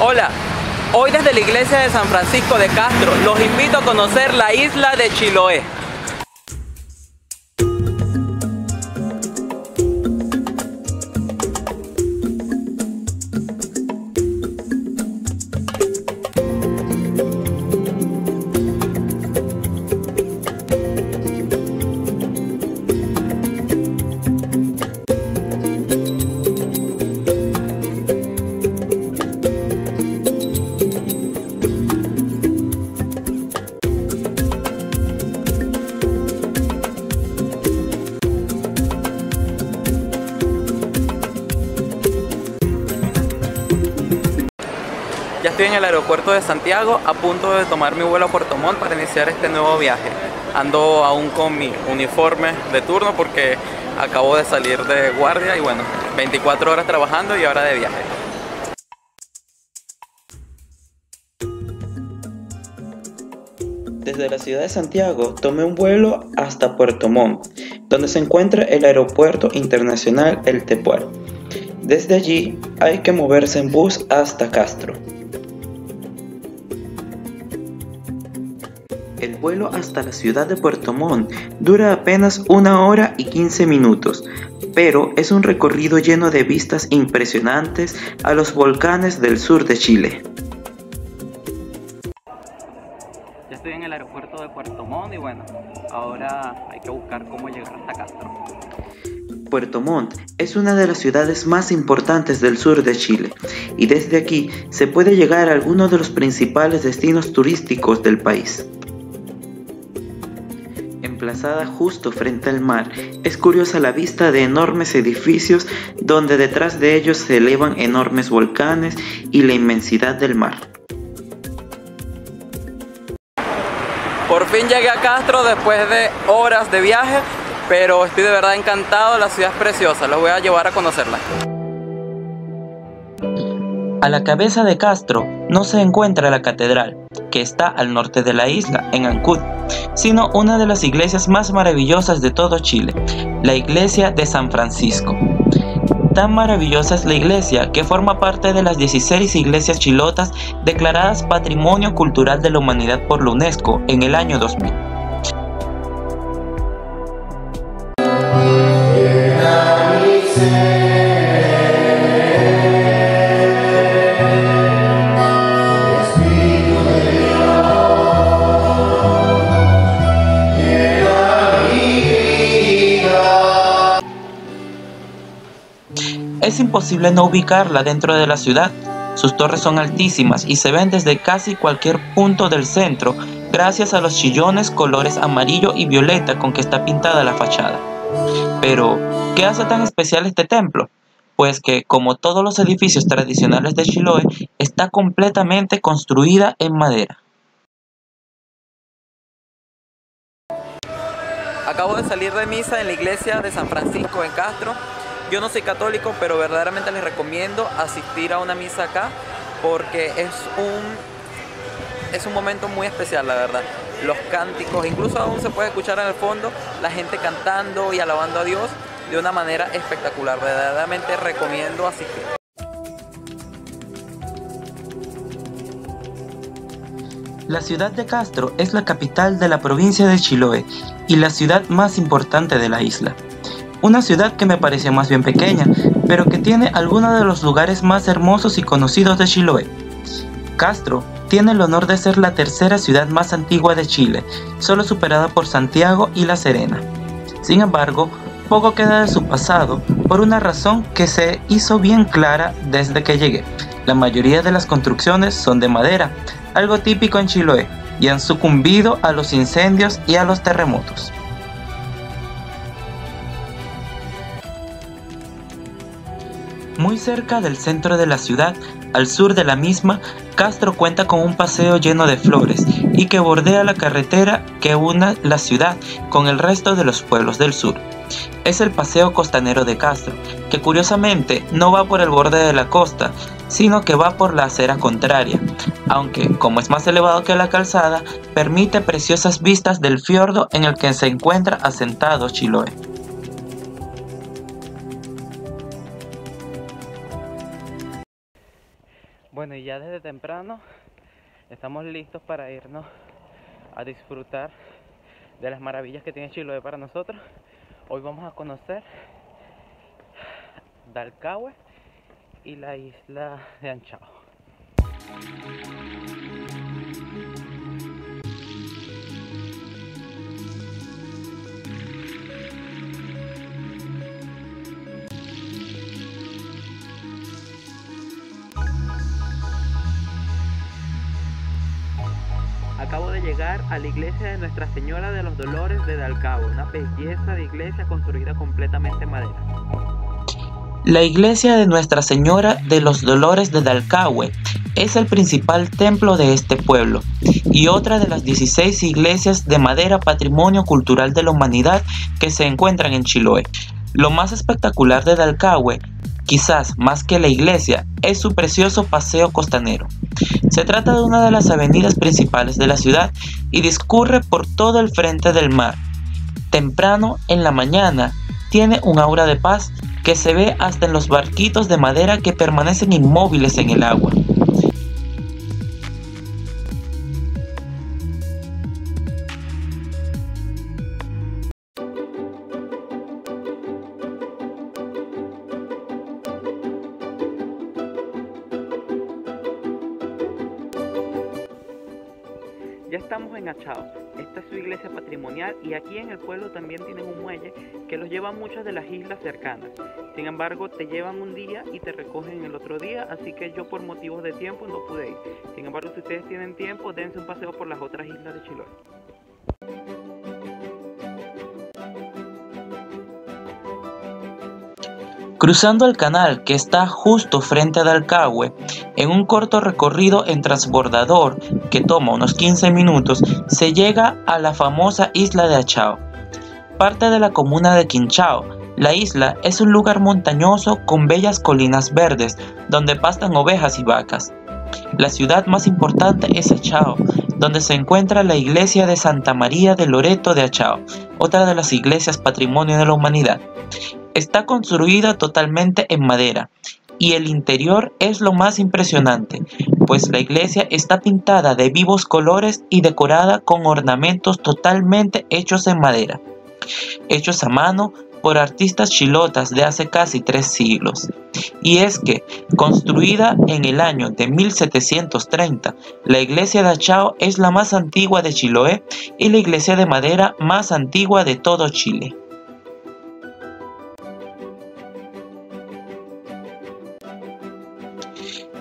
Hola, hoy desde la iglesia de San Francisco de Castro los invito a conocer la isla de Chiloé. Ya estoy en el aeropuerto de Santiago, a punto de tomar mi vuelo a Puerto Montt para iniciar este nuevo viaje. Ando aún con mi uniforme de turno porque acabo de salir de guardia y bueno, 24 horas trabajando y ahora de viaje. Desde la ciudad de Santiago tomé un vuelo hasta Puerto Montt, donde se encuentra el Aeropuerto Internacional El Tepual. Desde allí hay que moverse en bus hasta Castro. El vuelo hasta la ciudad de Puerto Montt dura apenas 1 hora y 15 minutos, pero es un recorrido lleno de vistas impresionantes a los volcanes del sur de Chile. Ya estoy en el aeropuerto de Puerto Montt y bueno, ahora hay que buscar cómo llegar hasta Castro. Puerto Montt es una de las ciudades más importantes del sur de Chile y desde aquí se puede llegar a algunos de los principales destinos turísticos del país. Emplazada justo frente al mar, es curiosa la vista de enormes edificios donde detrás de ellos se elevan enormes volcanes y la inmensidad del mar. Por fin llegué a Castro después de horas de viaje, pero estoy de verdad encantado, la ciudad es preciosa, los voy a llevar a conocerla. A la cabeza de Castro no se encuentra la catedral, que está al norte de la isla, en Ancud, sino una de las iglesias más maravillosas de todo Chile, la iglesia de San Francisco. Tan maravillosa es la iglesia que forma parte de las 16 iglesias chilotas declaradas Patrimonio Cultural de la Humanidad por la UNESCO en el año 2000. Es imposible no ubicarla dentro de la ciudad. Sus torres son altísimas y se ven desde casi cualquier punto del centro gracias a los chillones colores amarillo y violeta con que está pintada la fachada. Pero, ¿qué hace tan especial este templo? Pues que, como todos los edificios tradicionales de Chiloé, está completamente construida en madera. Acabo de salir de misa en la iglesia de San Francisco en Castro. Yo no soy católico, pero verdaderamente les recomiendo asistir a una misa acá porque es un momento muy especial, la verdad. Los cánticos, incluso aún se puede escuchar en el fondo la gente cantando y alabando a Dios de una manera espectacular. Verdaderamente recomiendo asistir. La ciudad de Castro es la capital de la provincia de Chiloé y la ciudad más importante de la isla. Una ciudad que me pareció más bien pequeña, pero que tiene algunos de los lugares más hermosos y conocidos de Chiloé. Castro tiene el honor de ser la tercera ciudad más antigua de Chile, solo superada por Santiago y La Serena. Sin embargo, poco queda de su pasado, por una razón que se hizo bien clara desde que llegué. La mayoría de las construcciones son de madera, algo típico en Chiloé, y han sucumbido a los incendios y a los terremotos. Muy cerca del centro de la ciudad, al sur de la misma, Castro cuenta con un paseo lleno de flores y que bordea la carretera que une la ciudad con el resto de los pueblos del sur. Es el Paseo Costanero de Castro, que curiosamente no va por el borde de la costa, sino que va por la acera contraria, aunque como es más elevado que la calzada, permite preciosas vistas del fiordo en el que se encuentra asentado Chiloé. Bueno, y ya desde temprano estamos listos para irnos a disfrutar de las maravillas que tiene Chiloé para nosotros. Hoy vamos a conocer Dalcahue y la isla de Anchao. Acabo de llegar a la iglesia de Nuestra Señora de los Dolores de Dalcahue, una belleza de iglesia construida completamente en madera. La iglesia de Nuestra Señora de los Dolores de Dalcahue es el principal templo de este pueblo y otra de las 16 iglesias de madera Patrimonio Cultural de la Humanidad que se encuentran en Chiloé. Lo más espectacular de Dalcahue, quizás más que la iglesia, es su precioso paseo costanero. Se trata de una de las avenidas principales de la ciudad y discurre por todo el frente del mar. Temprano en la mañana tiene un aura de paz que se ve hasta en los barquitos de madera que permanecen inmóviles en el agua. Ya estamos en Achao, esta es su iglesia patrimonial y aquí en el pueblo también tienen un muelle que los lleva a muchas de las islas cercanas. Sin embargo, te llevan un día y te recogen el otro día, así que yo por motivos de tiempo no pude ir. Sin embargo, si ustedes tienen tiempo, dense un paseo por las otras islas de Chiloé. Cruzando el canal que está justo frente a Dalcahue, en un corto recorrido en transbordador que toma unos 15 minutos, se llega a la famosa isla de Achao. Parte de la comuna de Quinchao, la isla es un lugar montañoso con bellas colinas verdes donde pastan ovejas y vacas. La ciudad más importante es Achao, donde se encuentra la iglesia de Santa María de Loreto de Achao, otra de las iglesias Patrimonio de la Humanidad. Está construida totalmente en madera y el interior es lo más impresionante, pues la iglesia está pintada de vivos colores y decorada con ornamentos totalmente hechos en madera, hechos a mano por artistas chilotas de hace casi 3 siglos. Y es que, construida en el año de 1730, la iglesia de Achao es la más antigua de Chiloé y la iglesia de madera más antigua de todo Chile.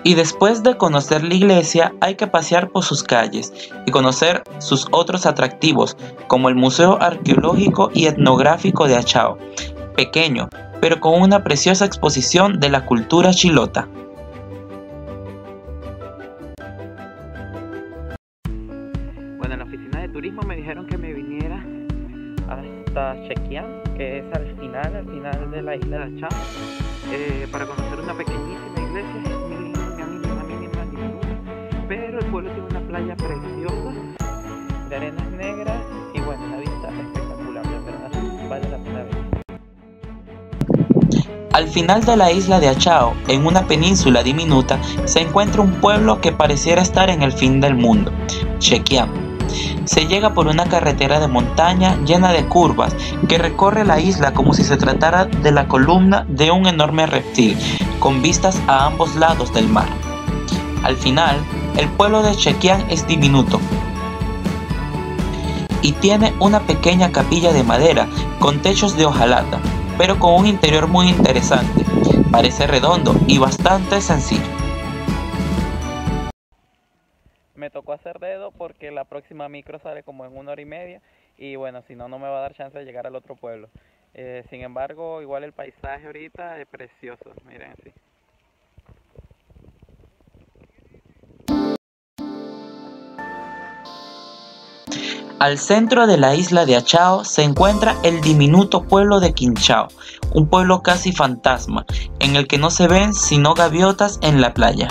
Y después de conocer la iglesia hay que pasear por sus calles y conocer sus otros atractivos como el Museo Arqueológico y Etnográfico de Achao, pequeño pero con una preciosa exposición de la cultura chilota. Bueno, en la oficina de turismo me dijeron que me viniera hasta Chequián, que es al final de la isla de Achao, para conocer una pequeñísima iglesia. Pero el pueblo tiene una playa preciosa, de arenas negras y bueno, una vista espectacular, de verdad, vale la pena ver. Al final de la isla de Achao, en una península diminuta, se encuentra un pueblo que pareciera estar en el fin del mundo, Chequián. Se llega por una carretera de montaña llena de curvas que recorre la isla como si se tratara de la columna de un enorme reptil, con vistas a ambos lados del mar. Al final, el pueblo de Chequián es diminuto y tiene una pequeña capilla de madera con techos de hojalata, pero con un interior muy interesante. Parece redondo y bastante sencillo. Me tocó hacer dedo porque la próxima micro sale como en 1 hora y media y bueno, si no, no me va a dar chance de llegar al otro pueblo. Sin embargo, igual el paisaje ahorita es precioso, miren así. Al centro de la isla de Achao se encuentra el diminuto pueblo de Quinchao, un pueblo casi fantasma, en el que no se ven sino gaviotas en la playa.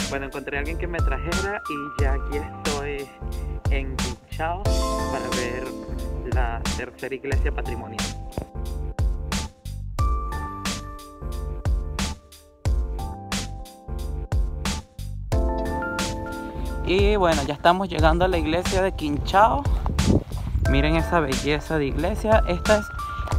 Bueno, encontré a alguien que me trajera y ya aquí estoy en Quinchao para ver tercera iglesia patrimonial. Y bueno, ya estamos llegando a la iglesia de Quinchao. Miren esa belleza de iglesia. Esta es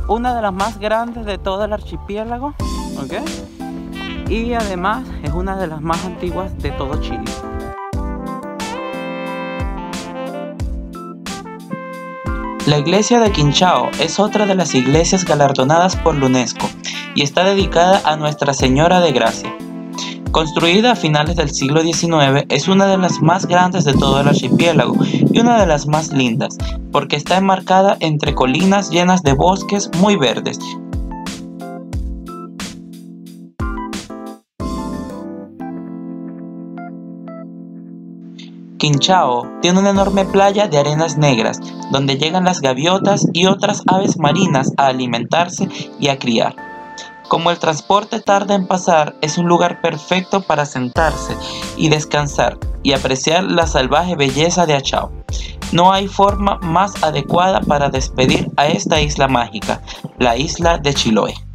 una de las más grandes de todo el archipiélago, ¿ok? Y además es una de las más antiguas de todo Chile. La iglesia de Quinchao es otra de las iglesias galardonadas por la UNESCO y está dedicada a Nuestra Señora de Gracia. Construida a finales del siglo XIX, es una de las más grandes de todo el archipiélago y una de las más lindas, porque está enmarcada entre colinas llenas de bosques muy verdes. Quinchao tiene una enorme playa de arenas negras, donde llegan las gaviotas y otras aves marinas a alimentarse y a criar. Como el transporte tarda en pasar, es un lugar perfecto para sentarse y descansar y apreciar la salvaje belleza de Achao. No hay forma más adecuada para despedir a esta isla mágica, la isla de Chiloé.